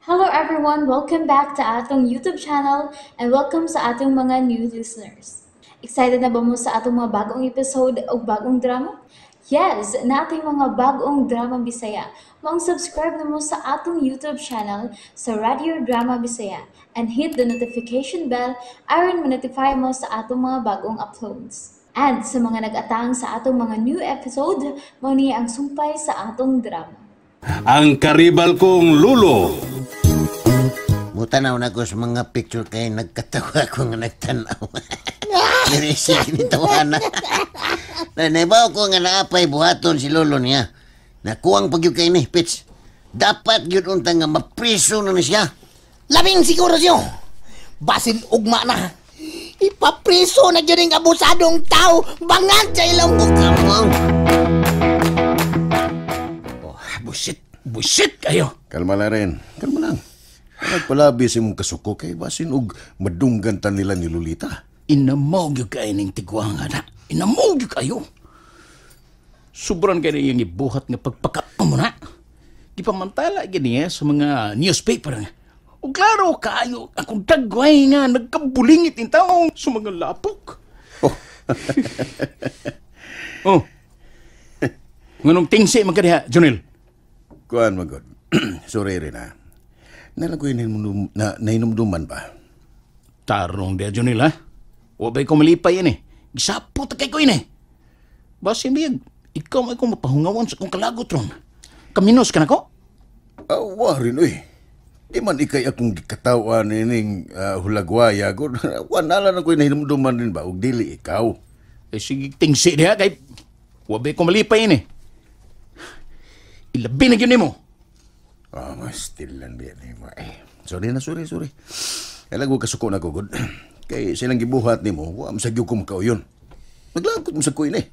Hello everyone, welcome back to atong YouTube channel and welcome sa atong mga new listeners. Excited na ba mo sa atong mga bagong episode o bagong drama? Yes, na ating mga bagong drama Bisaya. Mag-subscribe na mo sa atong YouTube channel sa Radio Drama Bisaya and hit the notification bell aron ma-notify mo sa atong mga bagong uploads. And sa mga nag-atang sa atong mga new episode, mao ni ang sumpay sa atong drama. Ang karibal kong lulo. Mutanaw na ko sa mga picture kay nagkatawa ko nga nagtanaw. Nirisig ni tawana. Nanibaw ko nga naapay buhaton si lolo niya. Nakuwang pagyud kay ni, Pits. Dapat yun unta nga mapriso na siya. Labing siguro siyo. Basin ugma na. Ipapriso na yun ang abusadong tao. Bangat sa ilang Kamang. Busit kayo. Kalma na rin. Kalma lang. Nagpalabi sa mong kasuko kay basin og madunggan ta nila ni Lolita. Inamog yung kayo ng tigwang na. Inamog yung kayo. Sobrang kayo yung ibuhat nga pagpakat mo na. Ipamantala ganyan sa mga newspaper nga. O klaro kayo, akong dagway nga, nagkambulingit yung taong sa mga lapok. Oh. Nganong tingsi magkadiha, Jonel? Kuan magod. Sorry rin ha. Nalagoy na nainumduman ba? Tarong dia, Jonel, ha? O ba'y ko malipay yan eh. Gisapot kay ko yun eh. Basin biyag, ikaw may kong mapahungawan sa kong kalagot ron. Kaminos ka na ko? Wah rin uy. Di man ikay akong gikatawan ining hulagwaya. Wanala na ko'y nainumduman rin ba? Ug dili ikaw. Eh sige, tingsi diha kay wabay ko malipay yan eh. Ilabi na yun mo. Still lang biyan mo. Sorry. Alam ko kasuko na ko, good. Kay silang gibuhat ni mo, wa masagyo ko makauyon. Maglagot mo sa kuin eh.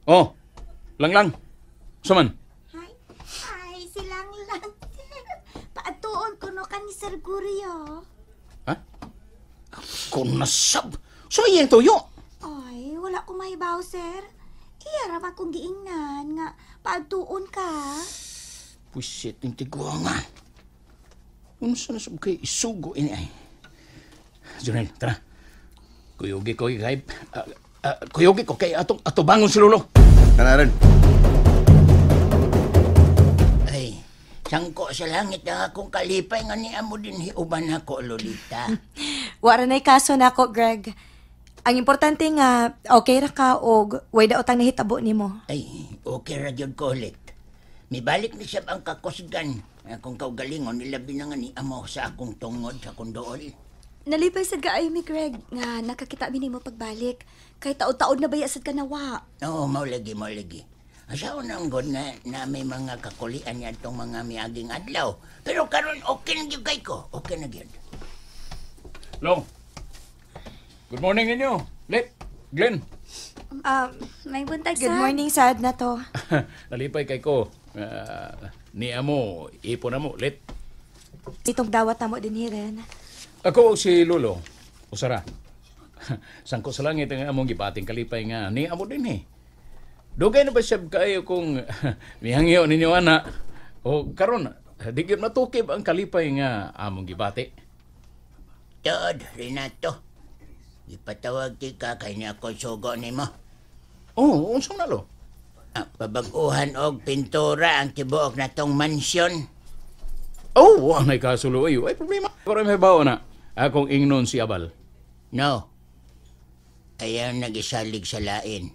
Oh, lang. Saman? Ay, silang lang. Paatuon ko no ka ni Sir Gurio. Ha? Kung nasab. So yan tuyo. Ay, wala ko mahibaw, sir. Iya raman kong giingnan nga paatuon ka. Pusit yung tigwa nga. Ano sa nasab kay isugo ini ay. Jonel, tara. Kuyogi ko kay... kuyogi ko kay ato bangon si Lolo. Kanaran. Ay, sangko sa langit na akong kalipay nga ni amo din hiuban ako, Lolita. Wala na'y kaso na ako, Greg. Ang importante nga, okay ra ka o way daw tang nahitabo nimo. Ay, okay ra gyud ko ulit. Mibalik ni siya ang kakusgan. Akong kaugalingon, nilabi na nga ni amo sa akong tungod, sa akong dool. Nalipay sad ka ay mi, Greg, nga nakakita mi nimo pagbalik. Kay taod-taod na bayasad ka nawa. Oo, maulagi. Asaw nang god na may mga kakulian niya itong mga miaging adlaw. Pero karon okay na gyud kay ko. Okay na gyud. Long. Good morning inyo. Glenn. May buntag, Good morning, sad na to. Nalipay kay ko. Ni amo, ipo na mo. Itong dawat na mo din hiren. Ako si Lolo. Usara. Sangko sa langit ang among gipating kalipay nga. Ni amo din eh. Dugay na ba siya kayo kung mihangyo ninyo ana? O karon, di gyud matukib ang kalipay nga among gibati. Tod, Renato. Ipatawag ti ka kay niya ako sugo ni mo. Oh, unsang nalo? Pabaguhan og pintura ang tibuok na tong mansyon. Oh, ang may kasulo ayo. Ay problema. Pero may bawo na. Akong ingnon si Abal. No. Ayaw nagisalig sa lain.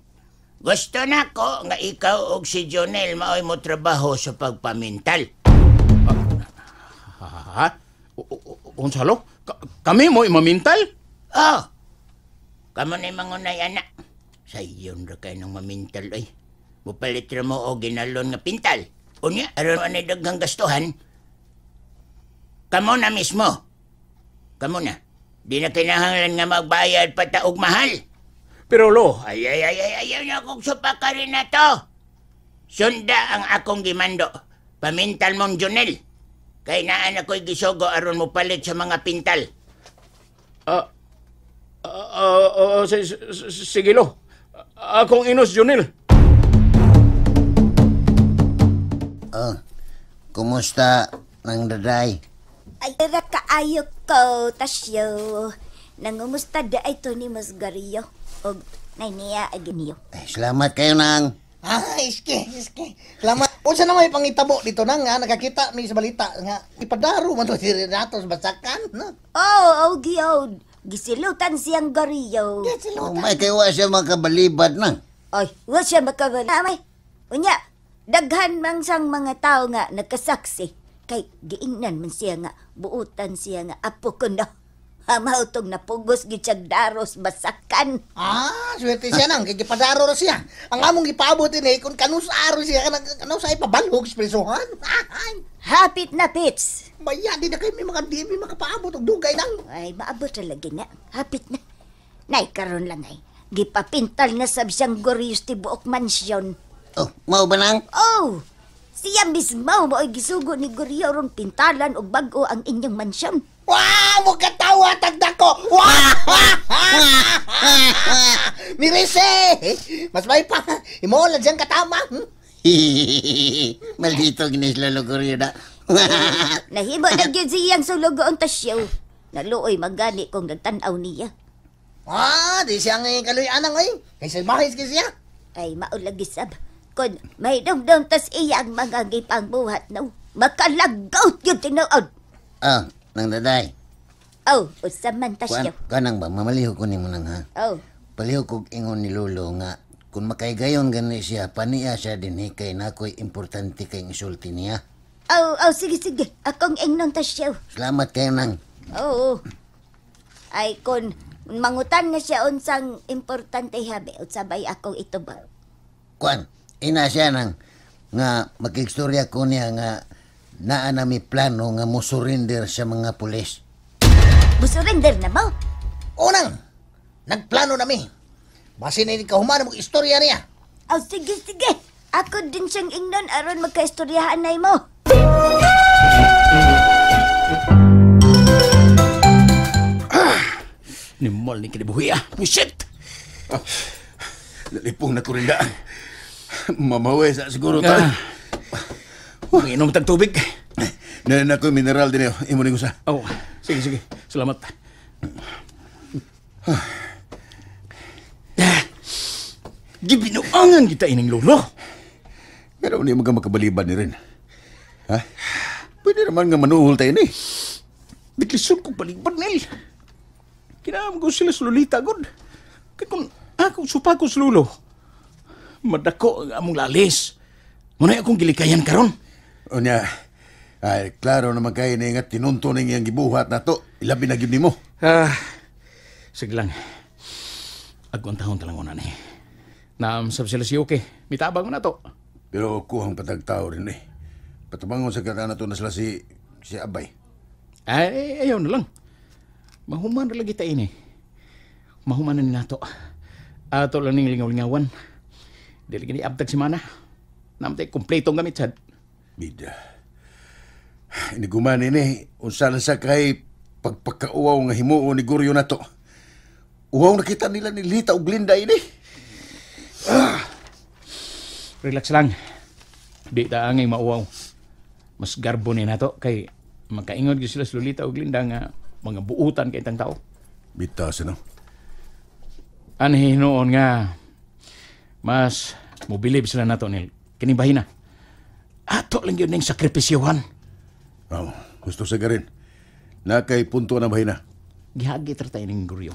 Gusto na ko nga ikaw og si Jonel maoy mo trabaho sa pagpamintal. Ha? Unsalo? Kami mo imamintal? Oh. Kamo na mangunay anak. Sa iyon ra kay nang mamintal ay. Mupalit ra mo og ginalon nga pintal. Unya aron anay daghang gastuhan. Kamo na mismo. Kamo na. Di na kinahanglan nga magbayad pataog mahal. Pero lo, Ayaw na akong supaka rin na to. Sunda ang akong gimando. Pamintal mong Jonel. Kay naan ako'y gisogo aron mo palit sa mga pintal. sige lo. Akong inos, Junil. kumusta nang daday? Ay, ra kaayo ko, Tasyo. Nangumusta da ito ni Masgario. O, naniya aginiyo. Ay, salamat kayo nang. Iske. Salamat. Unsa na may pangitabo dito na nga, nakakita mi sa balita nga, ipadaro man to si Renato sa basakan. No? Oh, giyod. Gisilutan siyang Gario. May kayo siya makabalibad nang. Ay, wa siya makabali. Amay, unya, daghan mang sang mga tao nga nagkasaksi. Kay giingnan man siya nga, buutan siya nga, apo ko na. Hamaw tong napugos gitsag daros basakan. Swerte siya nang, kikipadaro ra siya. Ang among gipaabot ini, kung kanusaro siya, kanusay pabalhog sa presohan. Hapit na, Pits. Maya, di na kayo may mga di, may makapaabot og dugay nang. Ay, maabot talaga na. Hapit na. Nay, karon lang ay. Gipapintal na sab siyang Gorius ti buok mansyon. Oh, mau ba nang? Oh! Siya mismo mo ay gisugo ni Gorio ron pintalan og bag-o ang inyong mansyon. Wow! Mo katawa tagda ko! Wow! Mirise! Mas may pa. Imo lang dyan katama. Maldito ginis lologoryo na. Nahimo na gyud siyang sulugoon Tasyo. Naluoy magani kung nagtanaw niya. Di siya ngayon kaluyan ngayon. Kaysa mahis ka siya. Ay maulagi sab. Kung may dumdum tas iyang mga gipangbuhat no. Makalagaw yun tinuod. Oh, nang daday. Oh, usaman Tasyo. Kanang ba, mamalihog ko ni mo nang ha. Oh. Palihog kog ingon ni Lolo nga, kung makaigayon gani siya, paniya siya din kay nako'y importante kay isulti niya. Oh, sige. Akong ingnon Tasyo. Salamat kayo nang. Oo. Ay, kung mangutan na siya unsang importante habi, sabay akong ito ba? Kuan, ina siya nang nga makikstorya ko niya nga naa na mi plano nga mo surrender sa mga pulis. Busurrender na mo? Unang, nagplano na mi. Basi na kahuman mong istorya niya. Oh, sige. Ako din siyang ingnon aron magkaistoryahan na mo. Nimol ni kinibuhi Bullshit! Nalipong na ko rin daan. Mamawe sa siguro ta. Uminom tag tubig. Nanan ako mineral din imo ning usa. Oh, sige. Salamat. Gibinuangan kita ining lolo. Pero ni mga makabalibad ni rin. Ha? Pwede naman nga manuhol tayo ni. Biglisod ko balibad nil. Kinaam ko sila sa lolita, god. Kaya kung ako supa ko sa lulo, madako ang among lalis. Muna akong gilikayan karon. O niya, ay, klaro naman kayo na nga tinunto na yung gibuhat na to. Ilabi na gyud nimo. Sige lang. Agwang tahon talang una ni. Naamsab sila si Yuki. Mitabang mo na to. Pero kuhang patagtao rin Patabangon sa kata na to na sila si Abay. Ay, ayaw na lang. Mahuman na lagi tayo ini. Mahuman na ninato. Ato lang ning lingaw-lingawan. Dili gini abtag si Mana. Namatay kompletong gamit sad. Bida. Iniguman ini, unsa sa kay pagpakauwaw nga himuon ni Goryo na to. Uwaw nakita nila ni Lita ug Glinda ini. Relax lang. Di ta angay mauwaw. Mas garbo ni nato kay makaingon gyud sila sa Lolita ug Glinda nga mga buutan kay tang tao. Bitas no. Anhi noon nga mas mobilib sila nato ni kini bahina. Ato lang yun ning sakripisyohan. Gusto sa garin. Na kay punto na bahina. Gihagit ra tayo ning Goryo.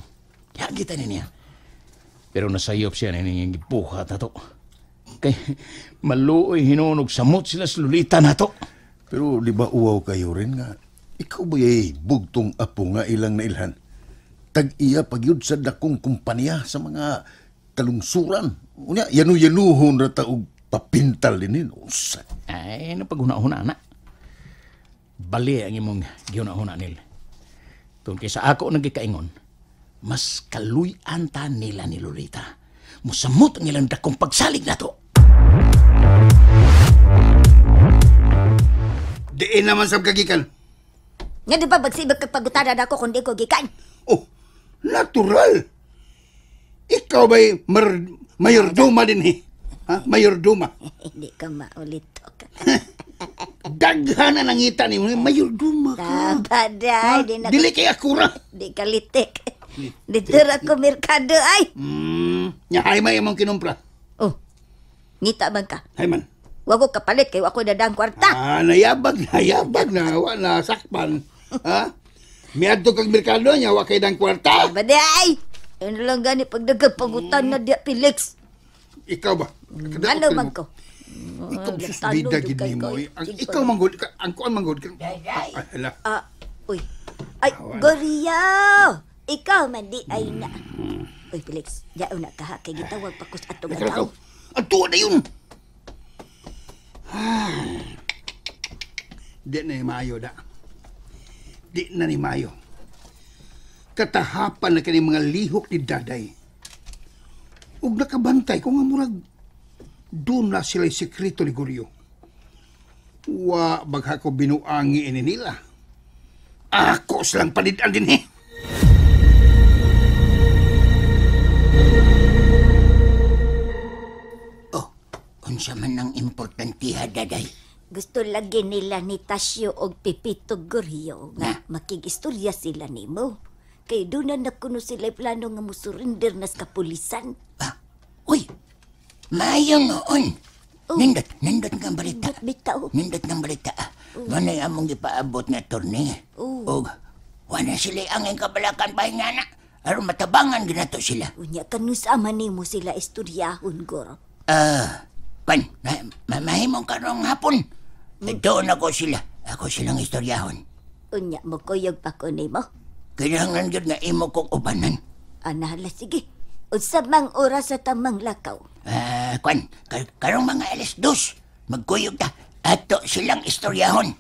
Gihagit tayo niya. Pero nasayop siya na ning gibuhat nato. Kay maluoy hinunog samot sila sa Lolita nato. Pero di ba uwaw kayo rin nga? Ikaw ba bugtong apo nga ilang nailhan? Tag-iya pagyud sa dakong kumpanya sa mga kalungsuran. Unya, yanu-yanuhon ra ta og papintal din usa. Ay, ano paghuna-huna na? Bali ang imong gihuna-huna nila. Tungkol kaysa ako nagkikaingon, mas kaluyan ta nila ni Lolita. Musamot ang ilang dakong pagsalig na to. Diin naman sa kagikan. Nga di ba magsibag kagpagutanan ako kung di ko gikan? Oh, natural. Ikaw ba'y mayordoma din Ha? Mayordoma. Hindi ka maulito ka. Daghan na nangita ni mo, mayorduma ka. Tabaday, di na Dili kay akura. di kalitik. Dito ra ko merkado ay. Nya hay may imong kinumpra. Oh, ngita man ka. Hay man. Wa ko kapalit kay wa ko dadang kwarta. Nayabag na, wala sakpan. Ha? Miadto kag merkado nya, wa kay dang kwarta. Tabaday! Ano lang gani pagdagang pangutan na dia Felix. Ikaw ba? Ano man ko? Ikaw susbida gid nimo. Ikaw manggod, ang kuan manggod. Ay, hala. Uy. Ay, Goriyaw! Ikaw man di ay na. Uy, Felix, diyaw na ka ha. Kay gitawag pa ko sa atong Ikaw. ataw. Ang tuwa na yun. Di na ni Mayo da. Di na ni Mayo. Katahapan na kani mga lihok ni Daday. Ug nakabantay ko nga murag doon na sila sekreto ni Goryo. Wa bagha ko binuangi ini nila. Ako silang panidan din eh. Unsa man ang importantiha, Daday? Gusto lagi nila ni Tasyo og Pipito Goryo nga makigistorya sila nimo. Kay doon na nakuno sila plano nga musurrender na sa kapulisan. Uy, maayo noon. Nindot nga balita. Bitaw. Nindot nga balita. Manay among ipaabot nga torne. Og, wala sila ang kabalakan pa nga na. Aron matabangan ginato sila. Unya kanusama nimo sila istoryahon, Goro. Mahimong karong hapon. Doon ako sila. Ako silang istoryahon. Unya mo kuyog pa ko nimo. Kailangan yun nga imo kong ubanan. Anahala, sige. Unsa mang oras sa tamang lakaw. Karong mga alas 2, magkuyog ta. Ato silang istoryahon.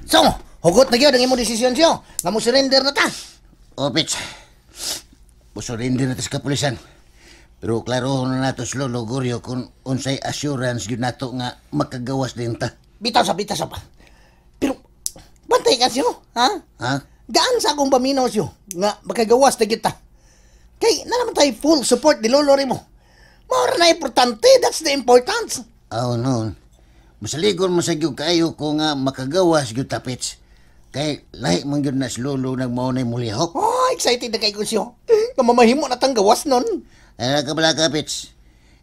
So, hugot na gyud ang imong desisyon siyo. Nga mo surrender na ta. Opits. Pusurrender natin sa kapulisan. Pero klaro na nato sa Lolo Goryo kung unsay assurance yun nato nga makagawas din ta. Bitaw sa pa. Pero, bantay ka siyo, ha? Ha? Gaan sa akong paminaw siyo, nga makagawas na kita. Kay, na naman tayo full support ni Lolo Rimo. Maura na importante, that's the importance. Oh, no. Masaligon mo sa gyud kayo kung nga makagawas gyud tapits. Kay lahi man gyud na si Lolo nagmaunay mulihok. Oh, excited na kay ko siyo. Mamamahimo na tang gawas nun. Kabala kapits.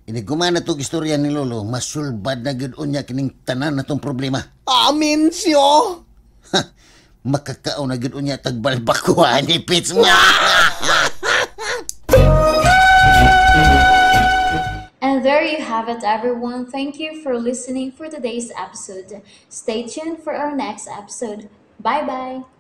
Iniguman na itong istorya ni Lolo, masulbad na gyud unya kining tanan na tong problema. Amin siyo. Ha, makakaon na gyud unya tagbalbakuan ni Pits nga. And there you have it, everyone. Thank you for listening for today's episode. Stay tuned for our next episode. Bye-bye.